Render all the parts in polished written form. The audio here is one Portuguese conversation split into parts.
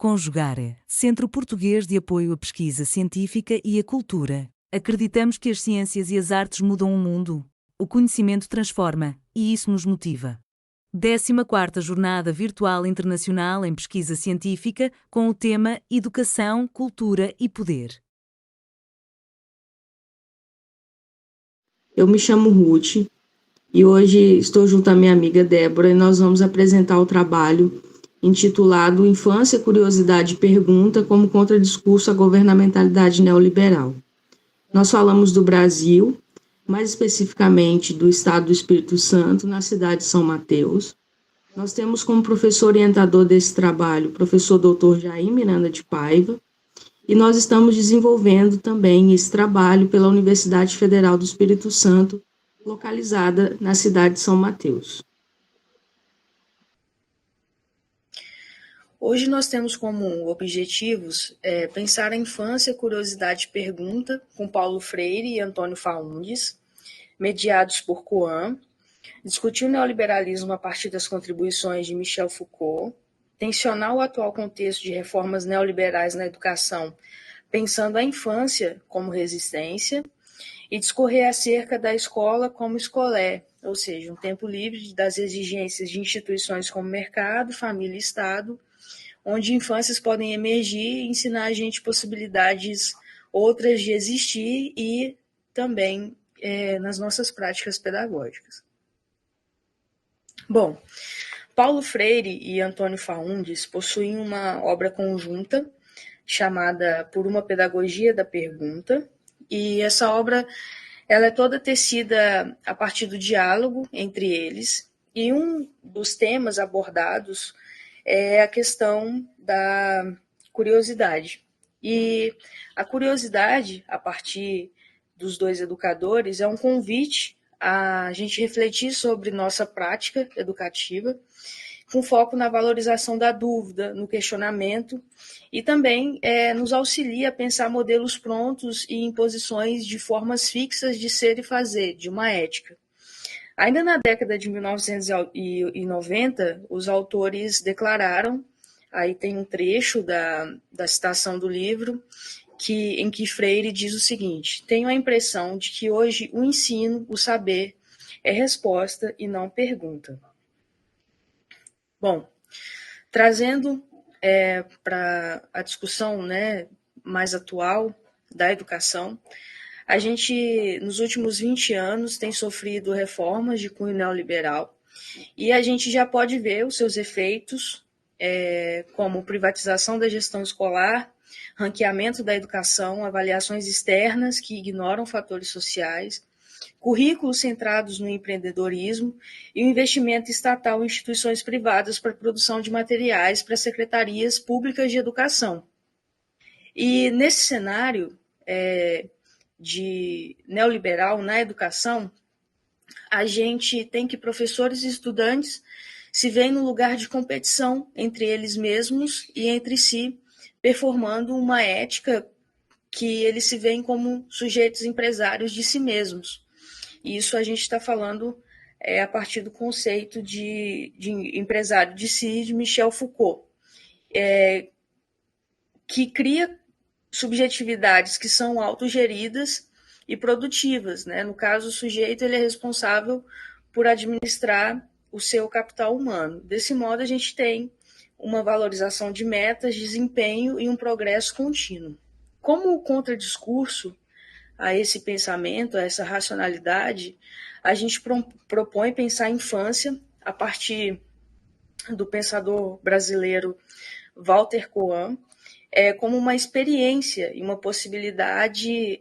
Conjugare, Centro Português de Apoio à Pesquisa Científica e à Cultura. Acreditamos que as ciências e as artes mudam o mundo. O conhecimento transforma, e isso nos motiva. 14ª Jornada Virtual Internacional em Pesquisa Científica, com o tema Educação, Cultura e Poder. Eu me chamo Ruth e hoje estou junto à minha amiga Débora e nós vamos apresentar o trabalho intitulado Infância, Curiosidade e Pergunta como Contradiscurso à Governamentalidade Neoliberal. Nós falamos do Brasil, mais especificamente do Estado do Espírito Santo, na cidade de São Mateus. Nós temos como professor orientador desse trabalho o professor Dr. Jair Miranda de Paiva, e nós estamos desenvolvendo também esse trabalho pela Universidade Federal do Espírito Santo, localizada na cidade de São Mateus. Hoje nós temos como objetivos pensar a infância, curiosidade e pergunta com Paulo Freire e Antônio Faundes, mediados por Coan, discutir o neoliberalismo a partir das contribuições de Michel Foucault, tensionar o atual contexto de reformas neoliberais na educação, pensando a infância como resistência, e discorrer acerca da escola como escolé, ou seja, um tempo livre das exigências de instituições como mercado, família e Estado, onde infâncias podem emergir e ensinar a gente possibilidades outras de existir e também nas nossas práticas pedagógicas. Bom, Paulo Freire e Antônio Faundes possuem uma obra conjunta chamada Por uma Pedagogia da Pergunta, e essa obra ela é toda tecida a partir do diálogo entre eles, e um dos temas abordados é a questão da curiosidade. E a curiosidade, a partir dos dois educadores, é um convite a gente refletir sobre nossa prática educativa, com foco na valorização da dúvida, no questionamento, e também nos auxilia a pensar modelos prontos e imposições de formas fixas de ser e fazer, de uma ética. Ainda na década de 1990, os autores declararam, aí tem um trecho da citação do livro, em que Freire diz o seguinte: tenho a impressão de que hoje o ensino, o saber, é resposta e não pergunta. Bom, trazendo para a discussão mais atual da educação, a gente, nos últimos 20 anos, tem sofrido reformas de cunho neoliberal e a gente já pode ver os seus efeitos, como privatização da gestão escolar, ranqueamento da educação, avaliações externas que ignoram fatores sociais, currículos centrados no empreendedorismo e o investimento estatal em instituições privadas para a produção de materiais para secretarias públicas de educação. E nesse cenário de neoliberal na educação, a gente tem que professores e estudantes se veem no lugar de competição entre eles mesmos e entre si, performando uma ética que eles se veem como sujeitos empresários de si mesmos. E isso a gente está falando a partir do conceito de empresário de si, de Michel Foucault, que cria subjetividades que são autogeridas e produtivas. No caso, o sujeito ele é responsável por administrar o seu capital humano. Desse modo, a gente tem uma valorização de metas, desempenho e um progresso contínuo. Como contradiscurso a esse pensamento, a essa racionalidade, a gente propõe pensar a infância a partir do pensador brasileiro Walter Coan, como uma experiência e uma possibilidade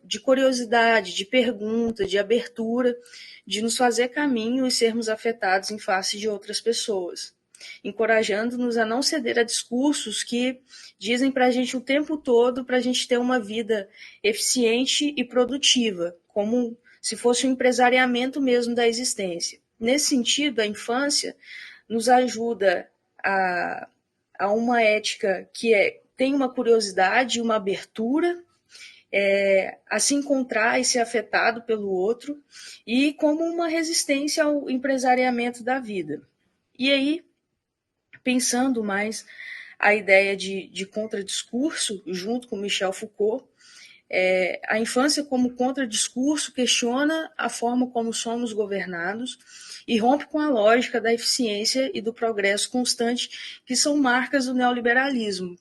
de curiosidade, de pergunta, de abertura, de nos fazer caminho e sermos afetados em face de outras pessoas, encorajando-nos a não ceder a discursos que dizem para a gente o tempo todo para a gente ter uma vida eficiente e produtiva, como se fosse um empresariamento mesmo da existência. Nesse sentido, a infância nos ajuda a uma ética que tem uma curiosidade, uma abertura, a se encontrar e ser afetado pelo outro, e como uma resistência ao empresariamento da vida. E aí, pensando mais a ideia de contradiscurso, junto com Michel Foucault. A infância como contradiscurso questiona a forma como somos governados e rompe com a lógica da eficiência e do progresso constante, que são marcas do neoliberalismo.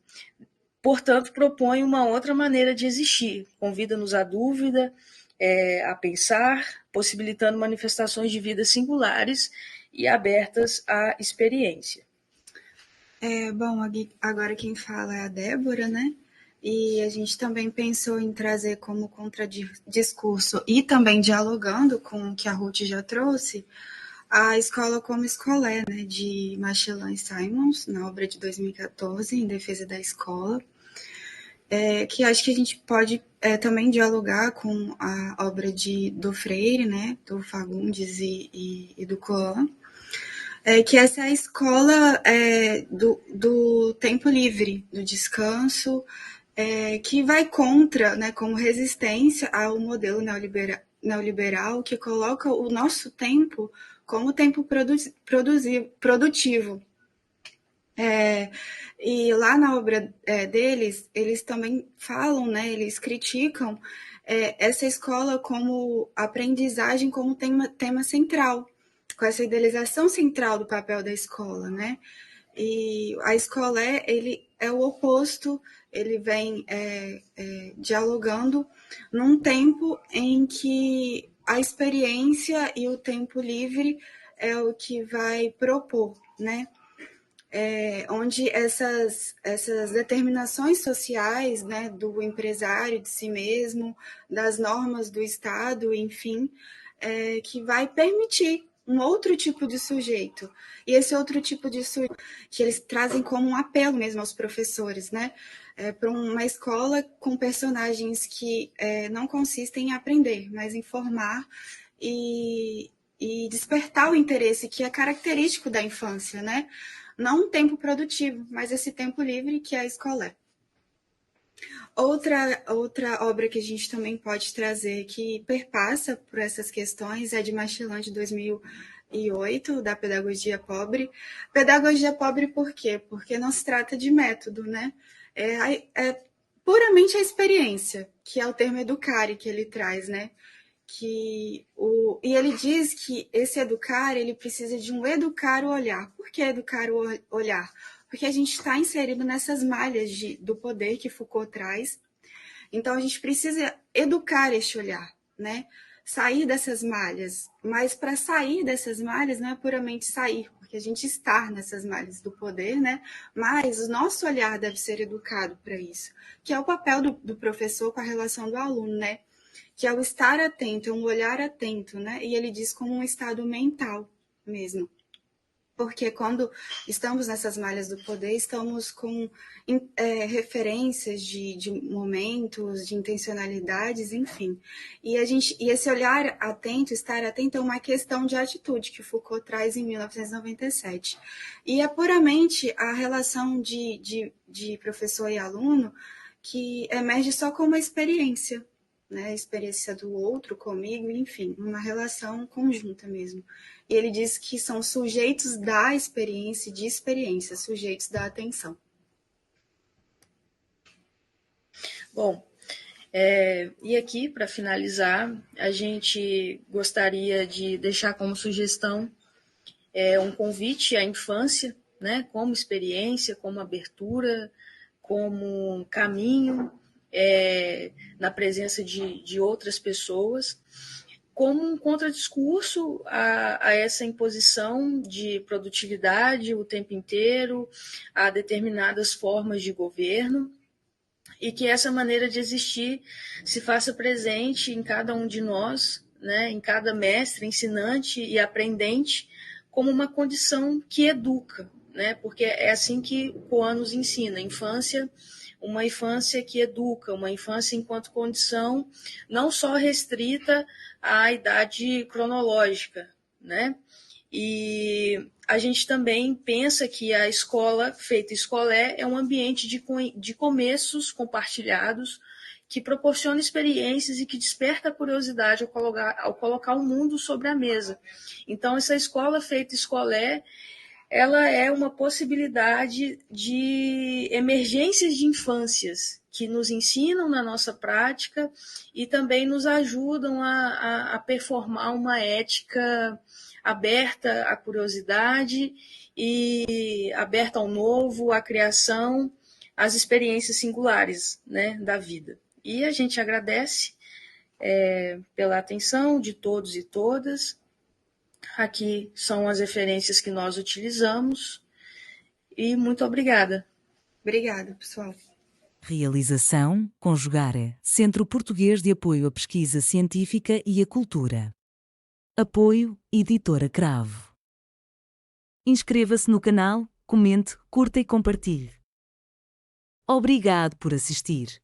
Portanto, propõe uma outra maneira de existir, convida-nos à dúvida, a pensar, possibilitando manifestações de vida singulares e abertas à experiência. Bom, agora quem fala é a Débora, né? E a gente também pensou em trazer como contradiscurso e também dialogando com o que a Ruth já trouxe, a Escola como Escolé, né, de Machelan e Simons, na obra de 2014, Em Defesa da Escola, que acho que a gente pode também dialogar com a obra do Freire, né, do Fagundes e do Coan, que essa é a escola do tempo livre, do descanso, que vai contra, né, como resistência ao modelo neoliberal que coloca o nosso tempo como tempo produtivo. E lá na obra deles, eles também falam, né, eles criticam essa escola como aprendizagem como tema central, com essa idealização central do papel da escola, né? E a escola ele é o oposto, ele vem dialogando num tempo em que a experiência e o tempo livre é o que vai propor, né? Onde essas determinações sociais, né, do empresário, de si mesmo, das normas do Estado, enfim, que vai permitir um outro tipo de sujeito. E esse outro tipo de sujeito que eles trazem como um apelo mesmo aos professores, né, para uma escola com personagens que não consistem em aprender, mas em formar e despertar o interesse que é característico da infância, né? Não um tempo produtivo, mas esse tempo livre que é a escola. Outra obra que a gente também pode trazer que perpassa por essas questões é de Machelan, de 2008, da Pedagogia Pobre. Pedagogia Pobre por quê? Porque não se trata de método, né? É puramente a experiência, que é o termo educare que ele traz, né? E ele diz que esse educar, ele precisa de um educar o olhar. Por que educar o olhar? Porque a gente está inserido nessas malhas do poder que Foucault traz. Então, a gente precisa educar este olhar, né? Sair dessas malhas. Mas para sair dessas malhas não é puramente sair, porque a gente está nessas malhas do poder, né? Mas o nosso olhar deve ser educado para isso, que é o papel do professor com a relação do aluno, né? Que é o estar atento, é um olhar atento, né? E ele diz como um estado mental mesmo. Porque quando estamos nessas malhas do poder, estamos com referências de momentos, de intencionalidades, enfim. E esse olhar atento, estar atento, é uma questão de atitude que Foucault traz em 1997. E é puramente a relação de professor e aluno que emerge só como uma experiência, né, a experiência do outro comigo, enfim, uma relação conjunta mesmo. E ele diz que são sujeitos da experiência e de experiência, sujeitos da atenção. Bom, e aqui, para finalizar, a gente gostaria de deixar como sugestão um convite à infância, né, como experiência, como abertura, como caminho, na presença de outras pessoas, como um contradiscurso a essa imposição de produtividade o tempo inteiro, a determinadas formas de governo, e que essa maneira de existir se faça presente em cada um de nós, né, em cada mestre, ensinante e aprendente, como uma condição que educa, né, porque é assim que o Coan nos ensina, uma infância que educa, uma infância enquanto condição não só restrita à idade cronológica, né? E a gente também pensa que a escola, feita escolé, é um ambiente de começos compartilhados que proporciona experiências e que desperta a curiosidade ao colocar o mundo sobre a mesa. Então, essa escola feita escolé, ela é uma possibilidade de emergências de infâncias que nos ensinam na nossa prática e também nos ajudam a performar uma ética aberta à curiosidade e aberta ao novo, à criação, às experiências singulares, né, da vida. E a gente agradece pela atenção de todos e todas. Aqui são as referências que nós utilizamos e muito obrigada. Obrigada, pessoal. Realização, Conjugare, Centro Português de Apoio à Pesquisa Científica e à Cultura. Apoio, Editora Cravo. Inscreva-se no canal, comente, curta e compartilhe. Obrigado por assistir.